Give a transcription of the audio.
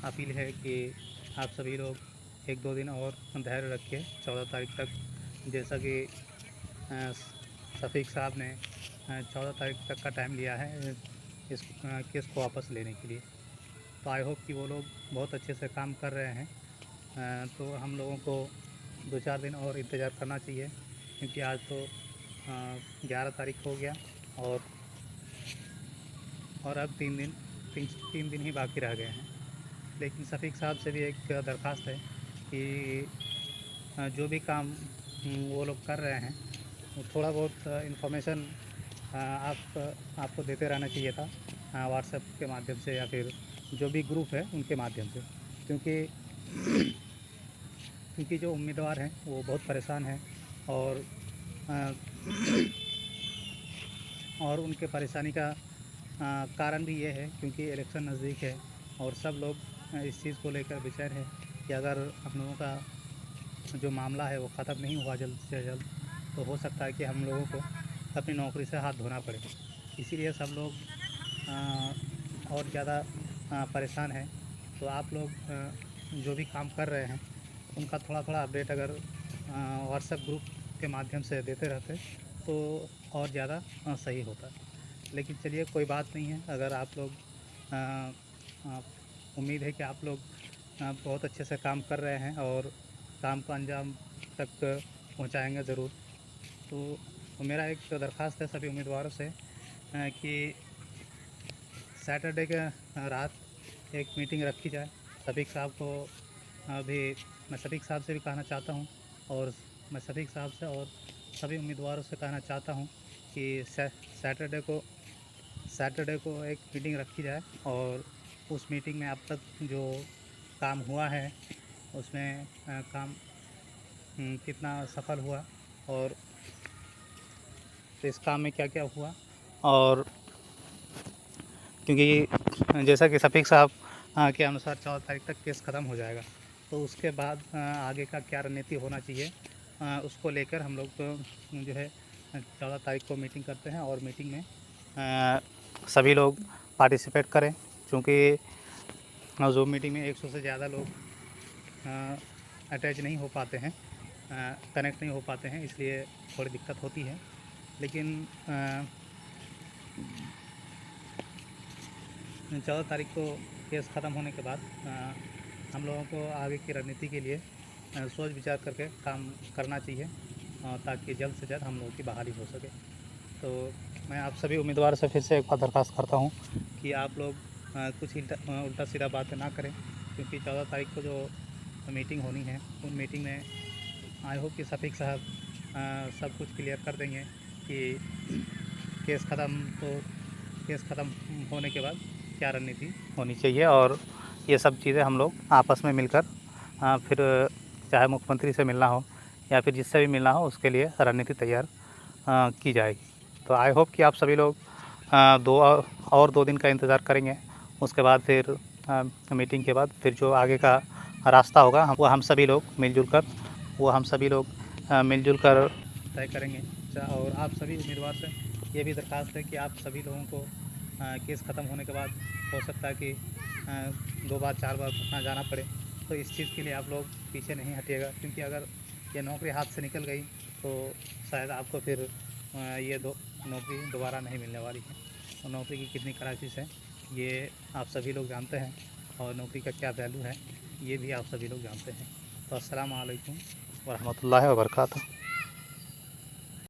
Appeal है कि आप सभी लोग 1-2 दिन और धैर्य रखिए 14 तारीख तक। जैसा कि शफीक साहब ने 14 तारीख तक का टाइम लिया है इस केस को वापस लेने के लिए। तो आई होप कि वो लोग बहुत अच्छे से काम कर रहे हैं। तो हम लोगों को 2-4 दिन और इंतज़ार करना चाहिए, क्योंकि आज तो 11 तारीख हो गया और अब 3 दिन ही बाकी रह गए हैं। लेकिन शफीक साहब से भी एक दरख्वास्त है कि जो भी काम वो लोग कर रहे हैं वो थोड़ा बहुत इन्फॉर्मेशन आपको देते रहना चाहिए था, व्हाट्सएप के माध्यम से या फिर जो भी ग्रुप है उनके माध्यम से। क्योंकि जो उम्मीदवार हैं वो बहुत परेशान हैं और उनके परेशानी का कारण भी ये है क्योंकि इलेक्शन नज़दीक है और सब लोग इस चीज़ को लेकर विचार है कि अगर हम लोगों का जो मामला है वो ख़त्म नहीं हुआ जल्द से जल्द, तो हो सकता है कि हम लोगों को अपनी नौकरी से हाथ धोना पड़े। इसीलिए सब लोग और ज़्यादा परेशान हैं। तो आप लोग जो भी काम कर रहे हैं उनका थोड़ा थोड़ा अपडेट अगर व्हाट्सएप ग्रुप के माध्यम से देते रहते तो और ज़्यादा सही होता। लेकिन चलिए कोई बात नहीं है। अगर आप लोग उम्मीद है कि आप लोग बहुत अच्छे से काम कर रहे हैं और काम को अंजाम तक पहुंचाएंगे ज़रूर। तो मेरा एक दरख्वास्त है सभी उम्मीदवारों से कि सैटरडे के रात एक मीटिंग रखी जाए। शफीक साहब को भी मैं शफीक साहब से भी कहना चाहता हूं और मैं शफीक साहब से और सभी उम्मीदवारों से कहना चाहता हूं कि सैटरडे को एक मीटिंग रखी जाए और उस मीटिंग में अब तक जो काम हुआ है उसमें काम कितना सफल हुआ और इस काम में क्या क्या हुआ। और क्योंकि जैसा कि शफीक साहब के अनुसार 14 तारीख तक केस ख़त्म हो जाएगा, तो उसके बाद आगे का क्या रणनीति होना चाहिए उसको लेकर हम लोग जो है 14 तारीख को मीटिंग करते हैं और मीटिंग में सभी लोग पार्टिसिपेट करें। क्योंकि ज़ूम मीटिंग में 100 से ज़्यादा लोग अटैच नहीं हो पाते हैं, कनेक्ट नहीं हो पाते हैं, इसलिए थोड़ी दिक्कत होती है। लेकिन 14 तारीख को केस ख़त्म होने के बाद हम लोगों को आगे की रणनीति के लिए सोच विचार करके काम करना चाहिए ताकि जल्द से जल्द हम लोगों की बहाली हो सके। तो मैं आप सभी उम्मीदवार से फिर से एक बार दरख्वास्त करता हूँ कि आप लोग कुछ उल्टा सीधा बातें ना करें, क्योंकि 14 तारीख को जो मीटिंग होनी है उन मीटिंग में आई होप कि शफीक साहब सब कुछ क्लियर कर देंगे कि केस ख़त्म होने के बाद क्या रणनीति होनी चाहिए। और ये सब चीज़ें हम लोग आपस में मिलकर फिर चाहे मुख्यमंत्री से मिलना हो या फिर जिससे भी मिलना हो उसके लिए रणनीति तैयार की जाएगी। तो आई होप कि आप सभी लोग 2 दिन का इंतज़ार करेंगे। उसके बाद फिर मीटिंग के बाद फिर जो आगे का रास्ता होगा वो हम सभी लोग मिलजुल कर तय करेंगे। और आप सभी उम्मीदवार से ये भी दरख्वास्त है कि आप सभी लोगों को केस ख़त्म होने के बाद हो सकता है कि 2 बार 4 बार पटना जाना पड़े, तो इस चीज़ के लिए आप लोग पीछे नहीं हटिएगा। क्योंकि अगर ये नौकरी हाथ से निकल गई तो शायद आपको फिर ये नौकरी दोबारा नहीं मिलने वाली है। और नौकरी की कितनी क्राइसिस है ये आप सभी लोग जानते हैं और नौकरी का क्या वैल्यू है ये भी आप सभी लोग जानते हैं। तो अस्सलाम वालेकुम व रहमतुल्लाहि व बरकातहू।